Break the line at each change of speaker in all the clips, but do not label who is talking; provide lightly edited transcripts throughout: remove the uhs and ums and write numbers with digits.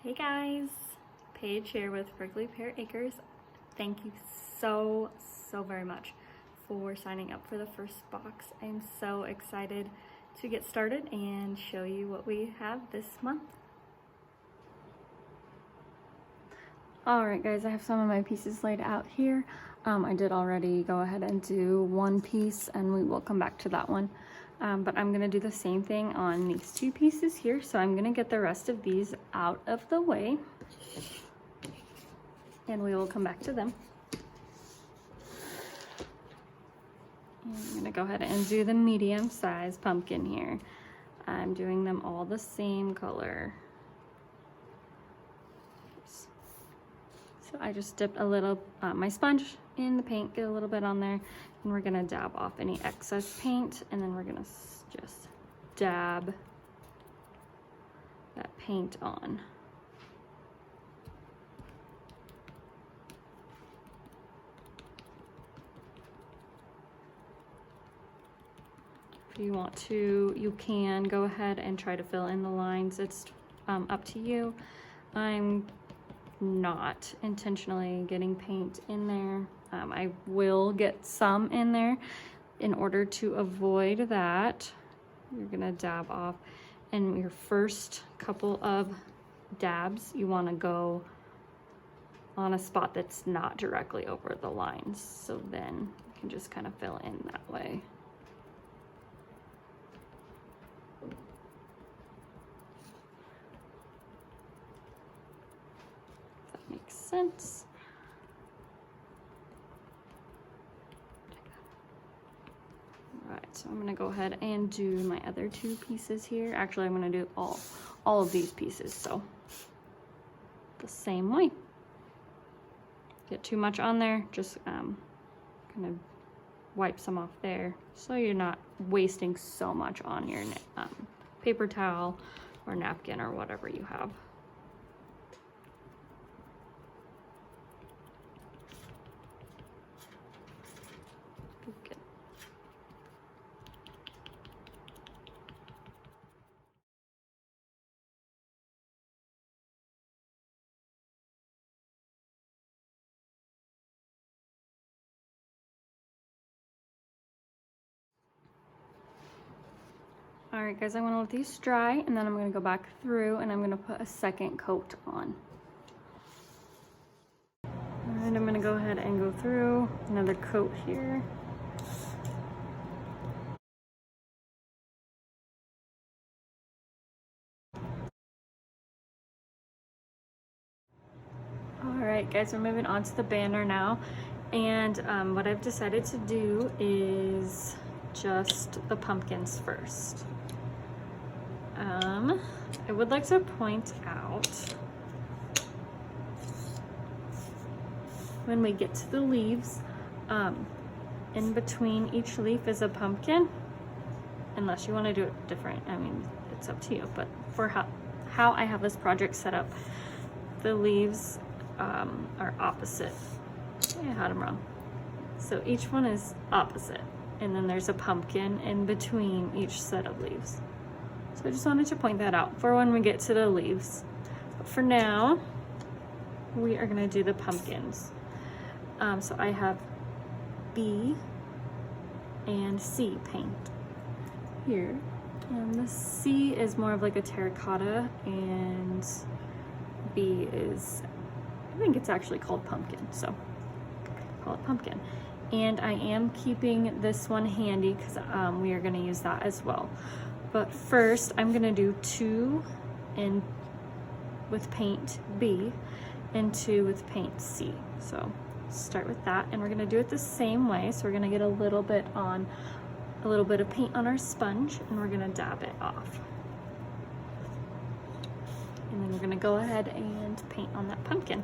Hey guys, Paige here with Prickly Pear Acres. Thank you so very much for signing up for the first box. I'm so excited to get started and show you what we have this month. Alright guys, I have some of my pieces laid out here. I did already go ahead and do one piece and we will come back to that one. But I'm gonna do the same thing on these two pieces here. So I'm gonna get the rest of these out of the way and we will come back to them. And I'm gonna go ahead and do the medium size pumpkin here. I'm doing them all the same color. So I just dipped a little, my sponge in the paint, get a little bit on there, and we're gonna dab off any excess paint, and then we're gonna just dab that paint on. If you want to, you can go ahead and try to fill in the lines. It's up to you. I'm not intentionally getting paint in there. I will get some in there. In order to avoid that, you're gonna dab off, and your first couple of dabs, you wanna go on a spot that's not directly over the lines. So then you can just kind of fill in that way. Makes sense. All right, so I'm gonna go ahead and do my other two pieces here. Actually, I'm gonna do all of these pieces, so the same way. Get too much on there, just kind of wipe some off there, so you're not wasting so much on your paper towel or napkin or whatever you have. All right guys, I want to let these dry and then I'm going to go back through and I'm going to put a second coat on. And I'm going to go ahead and go through another coat here. All right guys, we're moving on to the banner now. And what I've decided to do is just the pumpkins first. I would like to point out, when we get to the leaves, in between each leaf is a pumpkin, unless you want to do it different. I mean, it's up to you, but for how I have this project set up, the leaves are opposite. I had them wrong. So each one is opposite, and then there's a pumpkin in between each set of leaves. So I just wanted to point that out for when we get to the leaves. But for now, we are gonna do the pumpkins. So I have B and C paint here. And the C is more of like a terracotta, and B is, I think it's actually called pumpkin, so call it pumpkin. And I am keeping this one handy because we are gonna use that as well. But first, I'm gonna do 2 with paint B and 2 with paint C. So start with that, and we're gonna do it the same way. So we're gonna get a little bit of paint on our sponge, and we're gonna dab it off. And then we're gonna go ahead and paint on that pumpkin.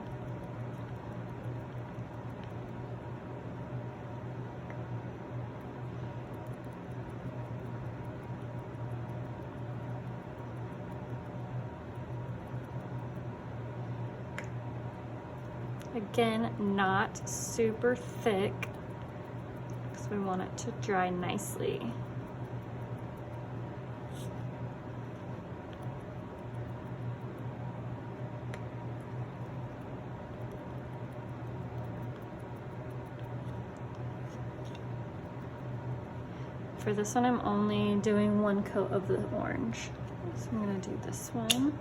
Again, not super thick because we want it to dry nicely. For this one, I'm only doing one coat of the orange. So I'm gonna do this one.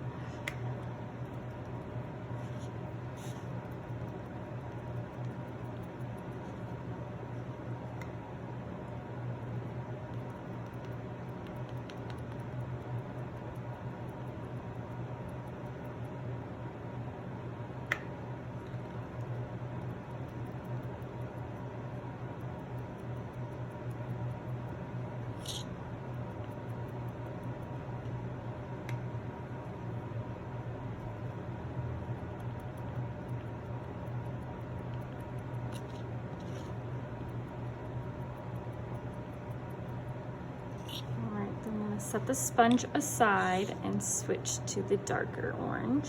Set the sponge aside and switch to the darker orange.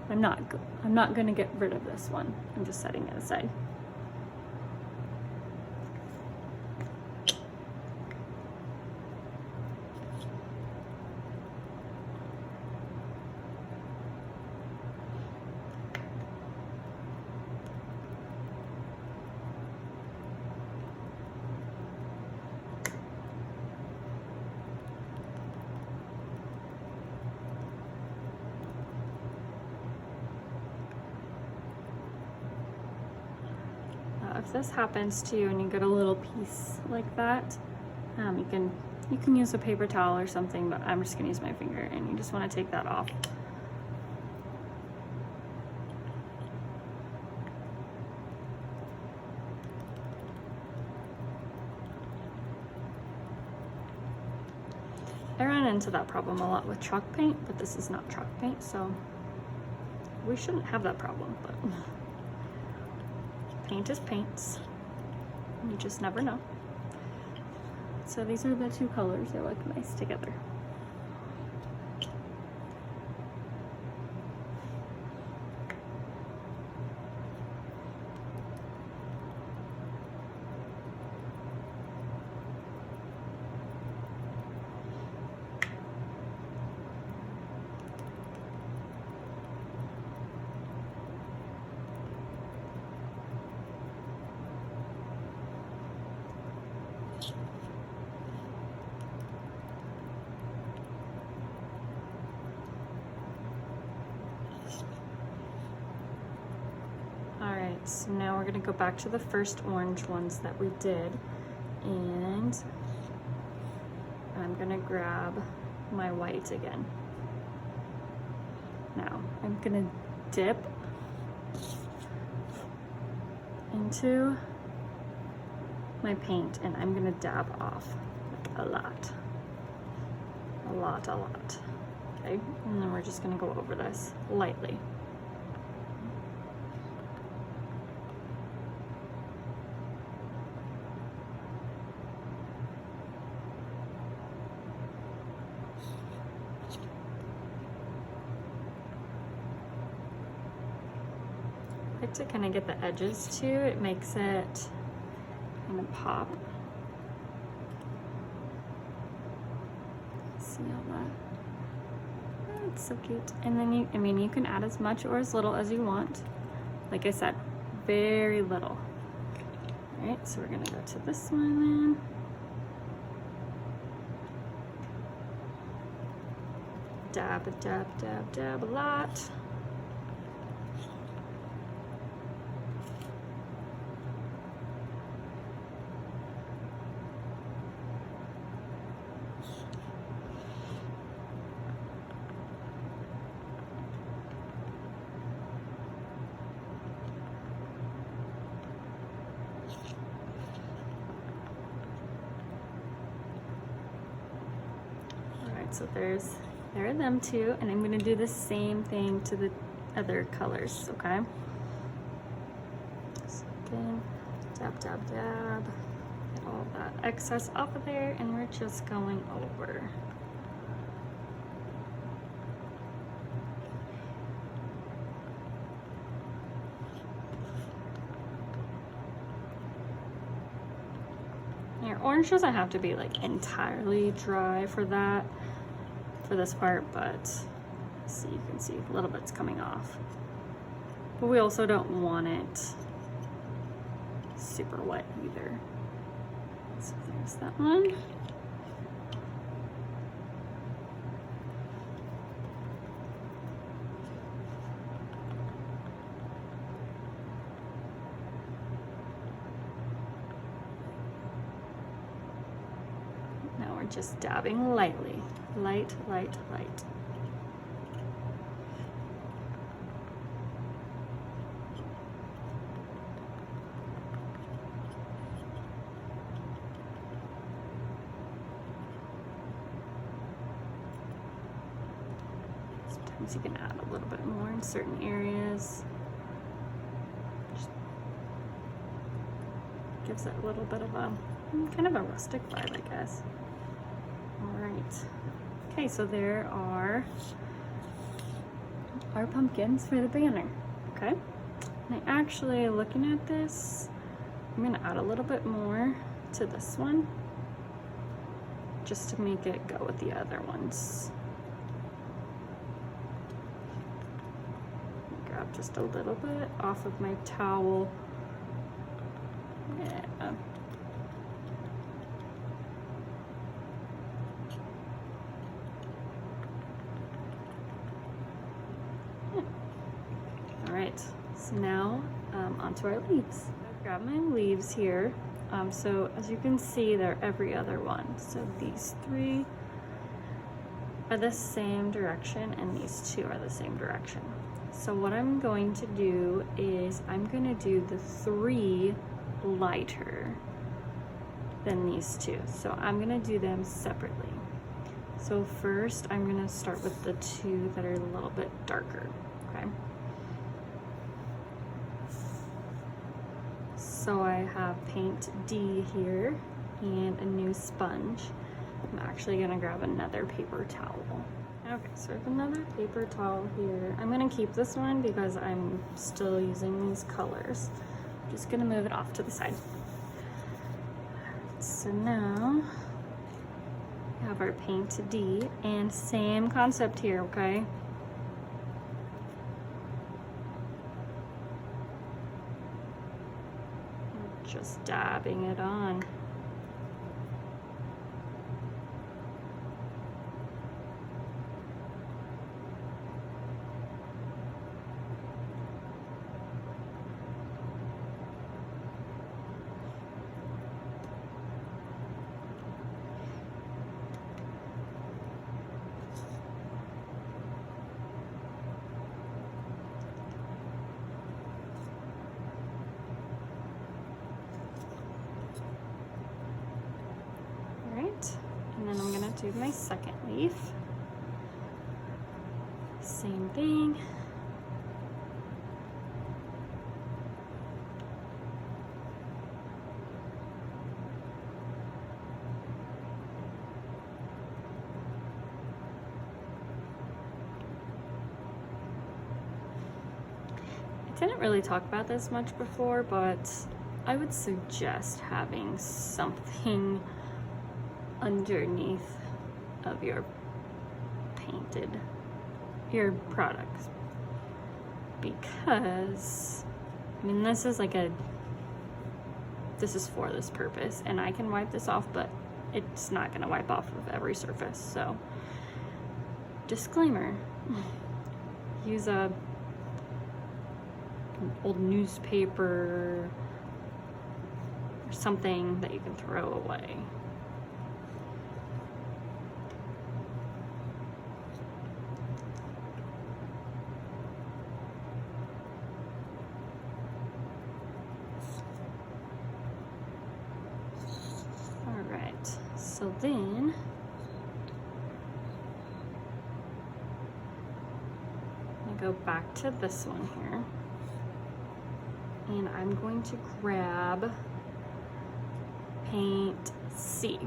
I'm not going to get rid of this one. I'm just setting it aside. If this happens to you and you get a little piece like that, you can use a paper towel or something, but I'm just gonna use my finger, and you just want to take that off. I ran into that problem a lot with chalk paint, but this is not chalk paint, so we shouldn't have that problem, but paint is paints. You just never know. So these are the two colors. They look nice together. So now we're gonna go back to the first orange ones that we did, and I'm gonna grab my white again. Now I'm gonna dip into my paint, and I'm gonna dab off like a lot. Okay, and then we're just gonna go over this lightly. I like to kind of get the edges too. It makes it kind of pop. See all that? Oh, it's so cute. And then you can add as much or as little as you want. Like I said, very little. All right, so we're gonna go to this one then. Dab, dab, dab, dab a lot. So there are them two, and I'm gonna do the same thing to the other colors, okay? So again, dab, dab, dab, get all that excess off of there, and we're just going over. Your orange doesn't have to be like entirely dry for that. For this part, but see, you can see a little bit's coming off, but we also don't want it super wet either. So there's that one. just dabbing lightly. Light, light, light. Sometimes you can add a little bit more in certain areas. Just gives it a little bit of a kind of a rustic vibe, I guess. All right. Okay, so there are our pumpkins for the banner. Okay. And I actually, looking at this, I'm gonna add a little bit more to this one, just to make it go with the other ones. Grab just a little bit off of my towel. Yeah. All right, so now onto our leaves. I've grabbed my leaves here. So as you can see, they're every other one. So these 3 are the same direction and these 2 are the same direction. So what I'm going to do is I'm going to do the 3 lighter than these 2. So I'm going to do them separately. So first I'm going to start with the 2 that are a little bit darker, okay? So I have paint D here and a new sponge. I'm actually going to grab another paper towel. Okay, so I have another paper towel here. I'm going to keep this one because I'm still using these colors. I'm just going to move it off to the side. So now we have our paint D, and same concept here, okay? Just dabbing it on. And then I'm gonna do my second leaf. Same thing. I didn't really talk about this much before, but I would suggest having something underneath of your products, because I mean this is for this purpose, and I can wipe this off, but it's not going to wipe off of every surface. So disclaimer, use an old newspaper or something that you can throw away. So then I go back to this one here, and I'm going to grab paint C.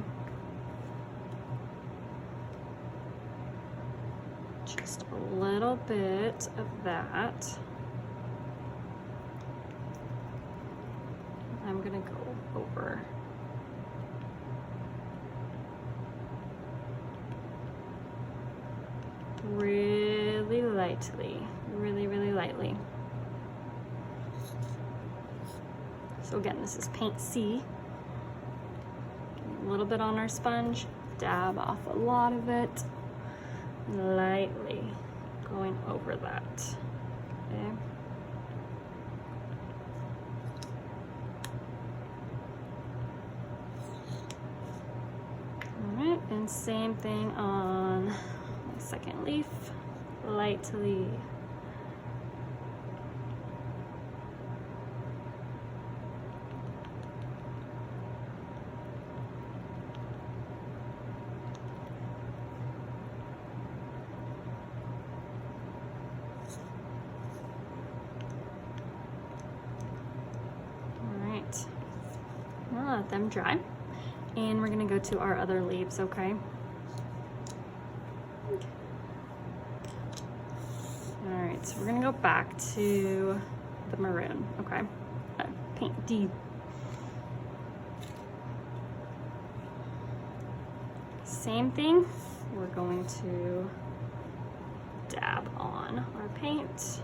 Just a little bit of that. I'm gonna go over really lightly, really lightly. So again, this is paint C. A little bit on our sponge, dab off a lot of it, lightly going over that. Okay. Alright, and same thing on my second leaf, lightly. All right, I'll let them dry. And we're gonna go to our other leaves, okay? All right, so we're gonna go back to the maroon, okay? Paint D. Same thing, we're going to dab on our paint.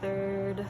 Third.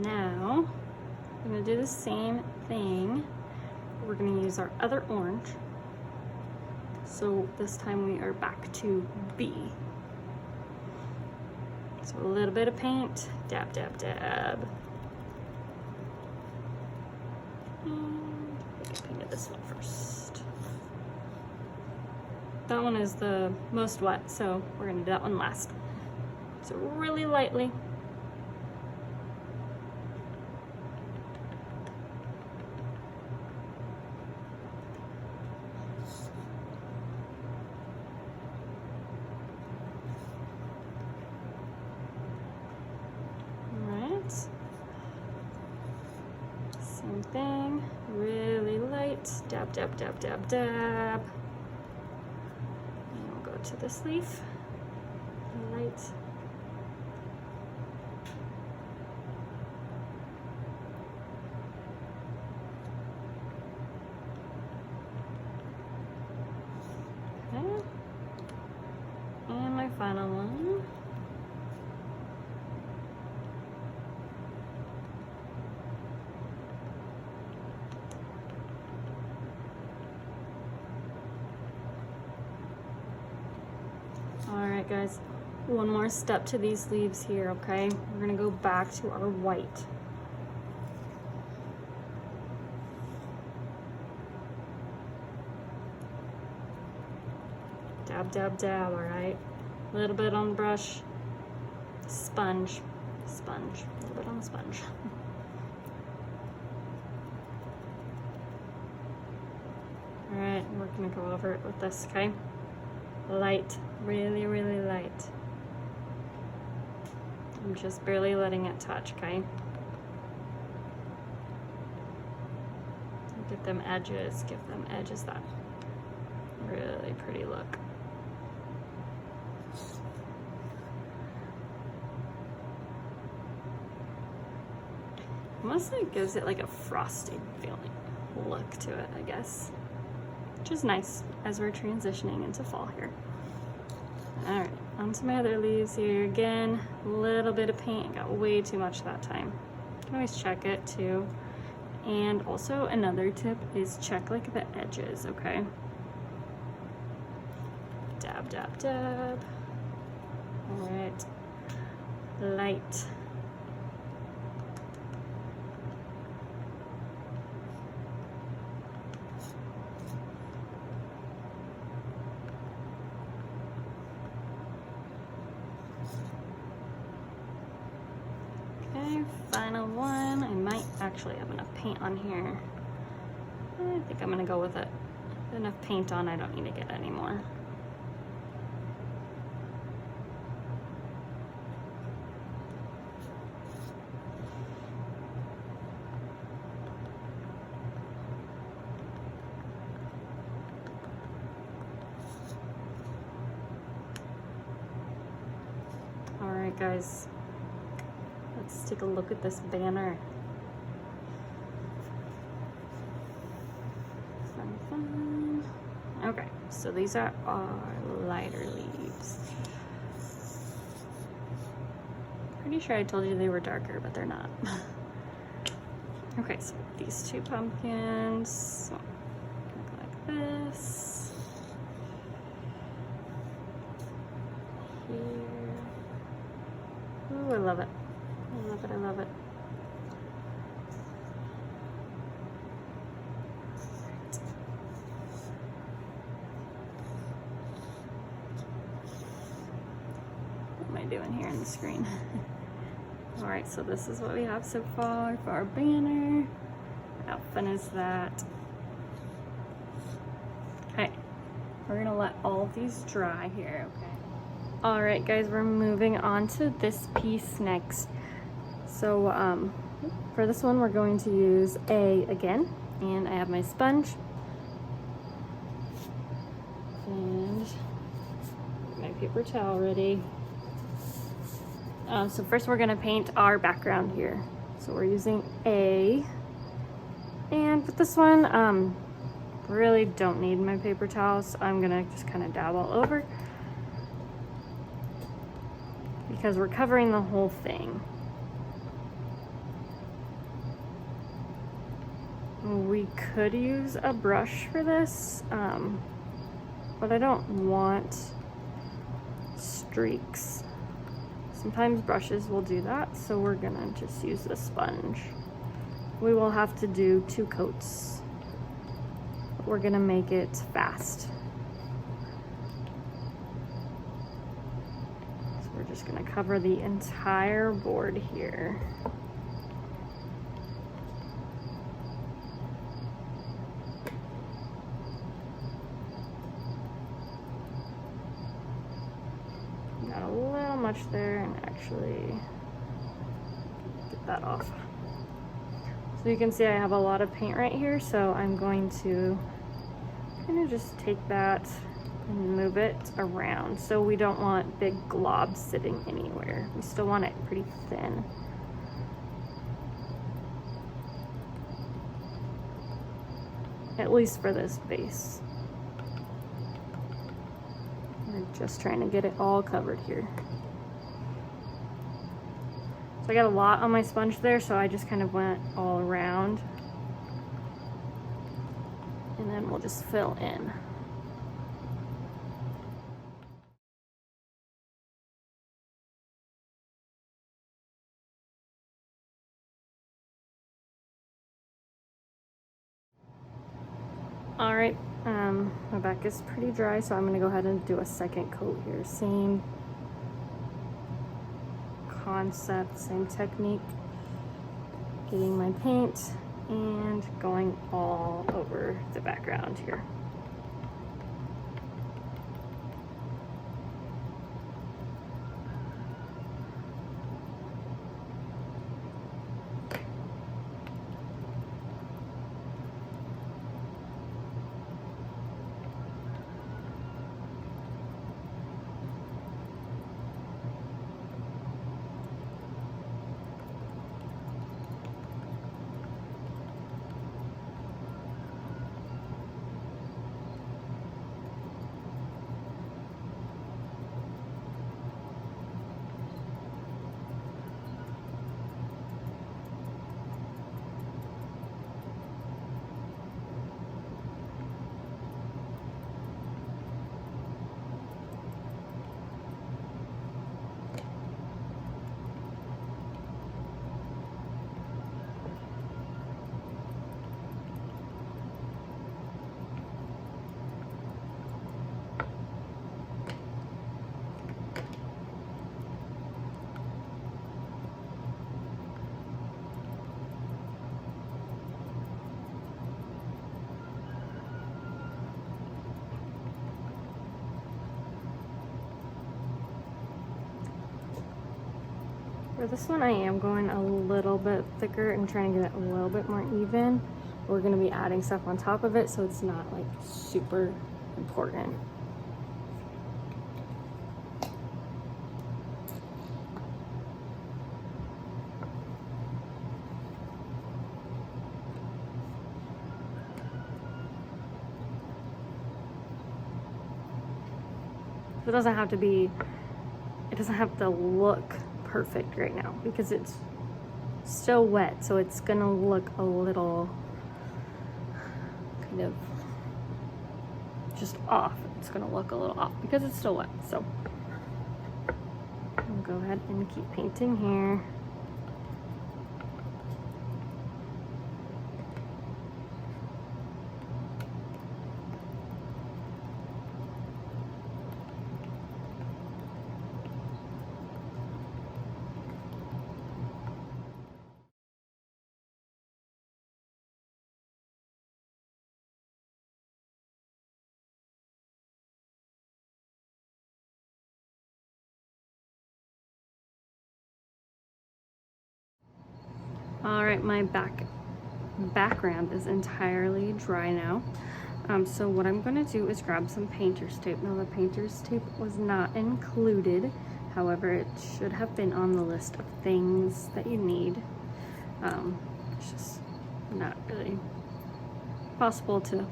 Now, I'm going to do the same thing. We're going to use our other orange. So this time we are back to B. So a little bit of paint, dab, dab, dab. And I think I painted this one first. That one is the most wet, so we're going to do that one last. So really lightly. Same thing, really light, dab, dab, dab, dab, dab. And we'll go to this leaf, light. Okay, and my final one. All right, guys, one more step to these leaves here, okay? We're gonna go back to our white. Dab, dab, dab, all right? A little bit on the brush. Sponge, sponge, a little bit on the sponge. All right, we're gonna go over it with this, okay? Light, really, really light. I'm just barely letting it touch, okay? Get them edges, give them edges, that really pretty look. Almost like gives it like a frosted feeling look to it, I guess. Which is nice as we're transitioning into fall here. All right, on to my other leaves here. Again, a little bit of paint. Got way too much that time. You can always check it too. And also another tip is check like the edges, okay? Dab, dab, dab. All right, light. Okay, final one. I might actually have enough paint on here. I think I'm gonna go with it. Enough paint on, I don't need to get any more. All right, guys. Let's take a look at this banner. Fun, fun. Okay, so these are our lighter leaves. Pretty sure I told you they were darker, but they're not. Okay, so these two pumpkins look like this. Here. Ooh, I love it. I love it, I love it. What am I doing here on the screen? All right, so this is what we have so far for our banner. How fun is that? Okay, we're gonna let all of these dry here, okay? All right, guys, we're moving on to this piece next. So for this one, we're going to use A again, and I have my sponge and my paper towel ready. So first we're gonna paint our background here. So we're using A, and with this one, really don't need my paper towels. So I'm gonna just kind of dab all over because we're covering the whole thing. We could use a brush for this, but I don't want streaks. Sometimes brushes will do that, so we're gonna just use the sponge. We will have to do 2 coats, but we're gonna make it fast. So we're just gonna cover the entire board here. Got a little much there, and actually get that off. So you can see I have a lot of paint right here, so I'm going to kind of just take that and move it around. So we don't want big globs sitting anywhere. We still want it pretty thin. At least for this base. We're just trying to get it all covered here. So I got a lot on my sponge there, so I just kind of went all around. And then we'll just fill in. All right, my back is pretty dry, so I'm gonna go ahead and do a second coat here. Same concept, same technique. Getting my paint and going all over the background here. For this one, I am going a little bit thicker and trying to get it a little bit more even. We're gonna be adding stuff on top of it, so it's not like super important. It doesn't have to be, it doesn't have to look perfect right now because it's still wet, so it's gonna look a little kind of just off. It's gonna look a little off because it's still wet. So I'll go ahead and keep painting here. All right, my background is entirely dry now. So what I'm gonna do is grab some painter's tape. Now the painter's tape was not included. However, it should have been on the list of things that you need. It's just not really possible to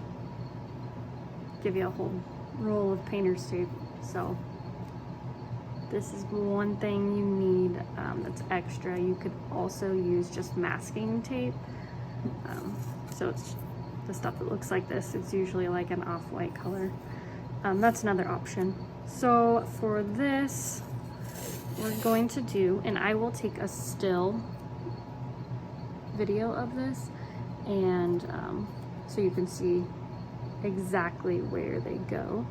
give you a whole roll of painter's tape. So this is one thing you need that's extra. You could also use just masking tape. So it's the stuff that looks like this. It's usually like an off-white color. That's another option. So for this, we're going to do, and I will take a still video of this, and so you can see exactly where they go.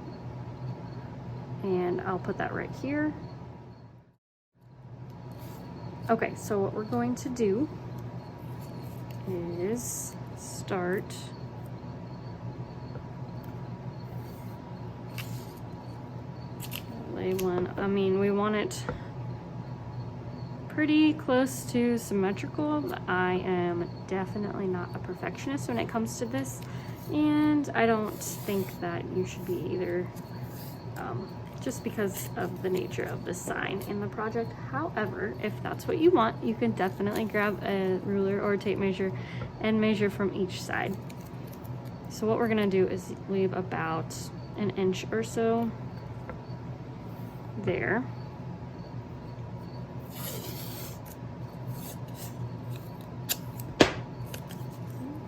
And I'll put that right here. Okay, so what we're going to do is start lay one. I mean, we want it pretty close to symmetrical, but I am definitely not a perfectionist when it comes to this, and I don't think that you should be either, just because of the nature of the sign in the project. However, if that's what you want, you can definitely grab a ruler or a tape measure and measure from each side. So what we're gonna do is leave about an inch or so there.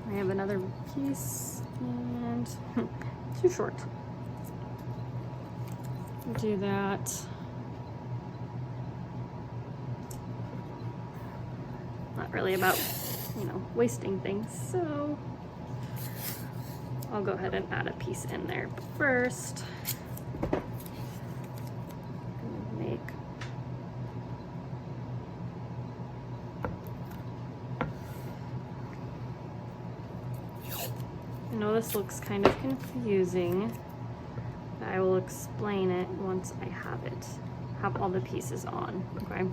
I have another piece and too short. Do that. Not really about, you know, wasting things, so I'll go ahead and add a piece in there. But first, I'm gonna make I know this looks kind of confusing. I will explain it once I have all the pieces on, okay?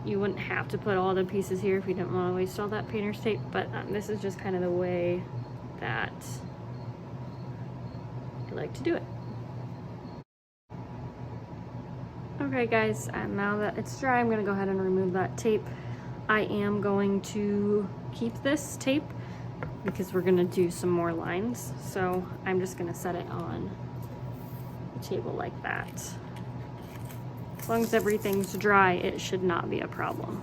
You wouldn't have to put all the pieces here if you didn't want to waste all that painter's tape, but this is just kind of the way that I like to do it. Okay guys, and now that it's dry, I'm going to go ahead and remove that tape. I am going to keep this tape because we're going to do some more lines, so I'm just going to set it on the table like that. As long as everything's dry, it should not be a problem.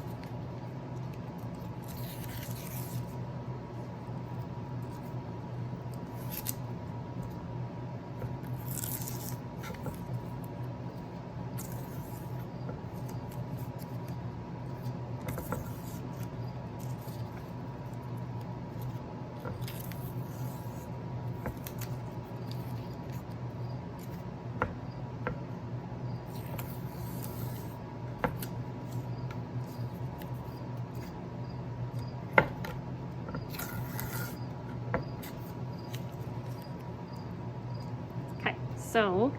so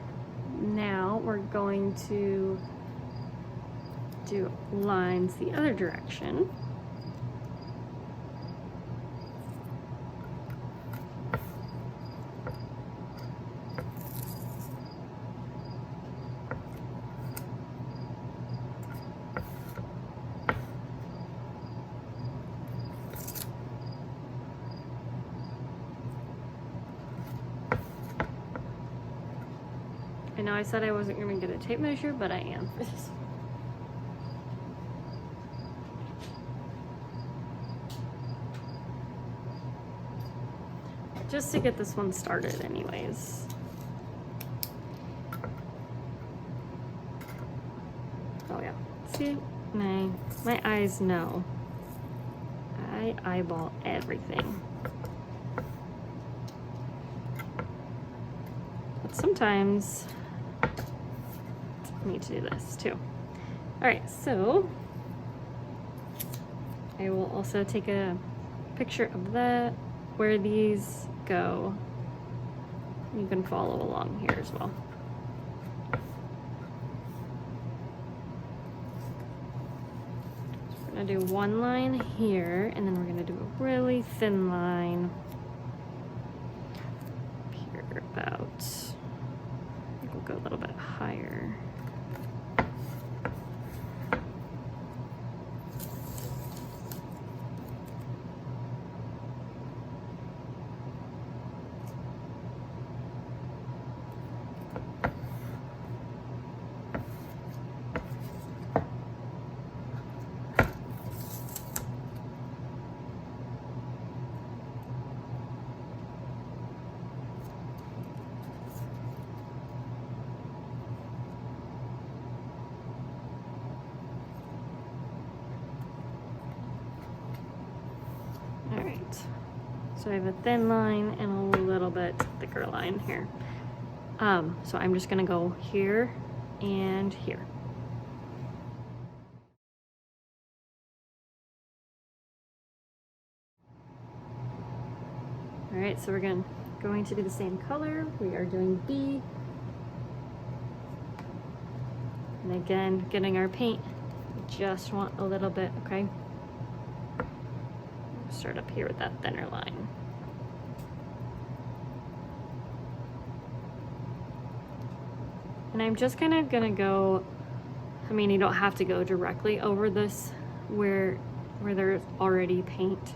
now we're going to do lines the other direction. I know I said I wasn't going to get a tape measure, but I am for this one. Just to get this one started anyways. Oh yeah, see, my eyes know. I eyeball everything. But sometimes I need to do this too. All right, so I will also take a picture of where these go. You can follow along here as well. We're gonna do one line here, and then we're gonna do a really thin line here about, I think we'll go a little bit higher. So I have a thin line and a little bit thicker line here. So I'm just gonna go here and here. All right, so we're going to do the same color. We are doing B. And again, getting our paint, we just want a little bit, okay? Start up here with that thinner line. And I'm just kind of gonna go, I mean, you don't have to go directly over this where there's already paint.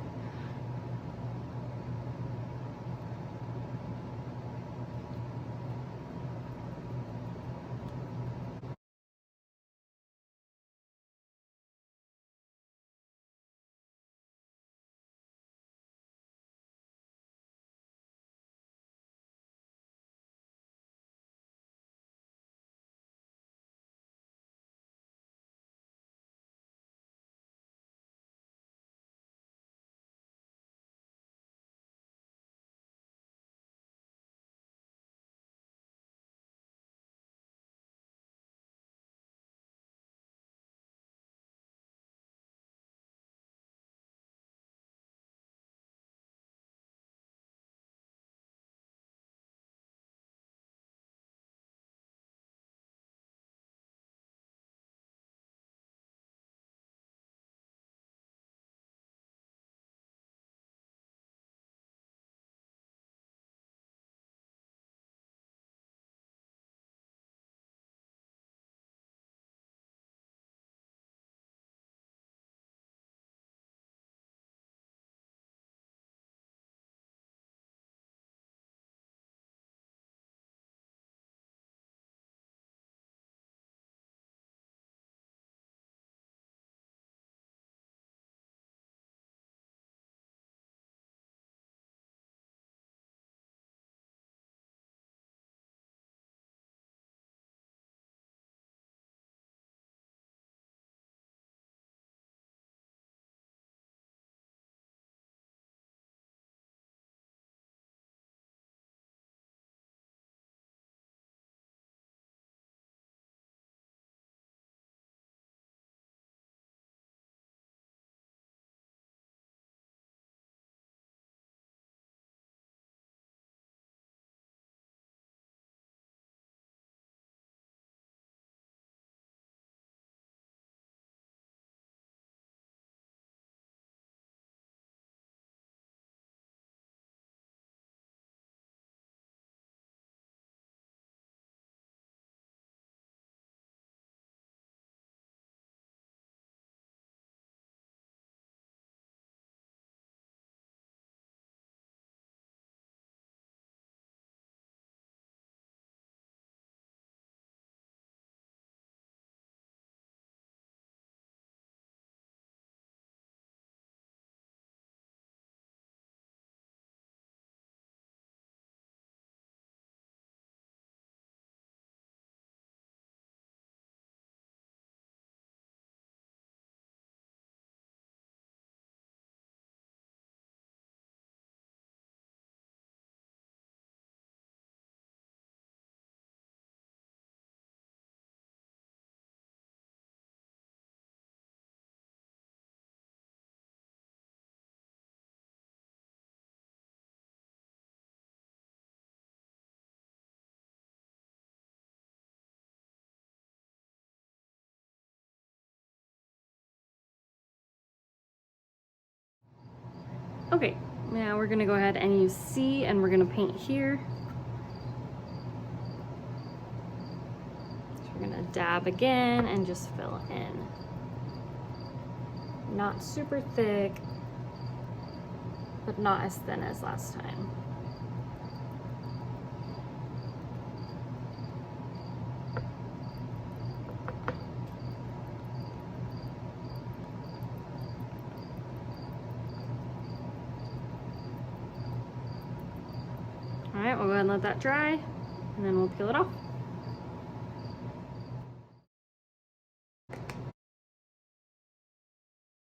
Okay, now we're gonna go ahead and use C, and we're gonna paint here. So we're gonna dab again and just fill in. Not super thick, but not as thin as last time. All right, we'll go ahead and let that dry, and then we'll peel it off.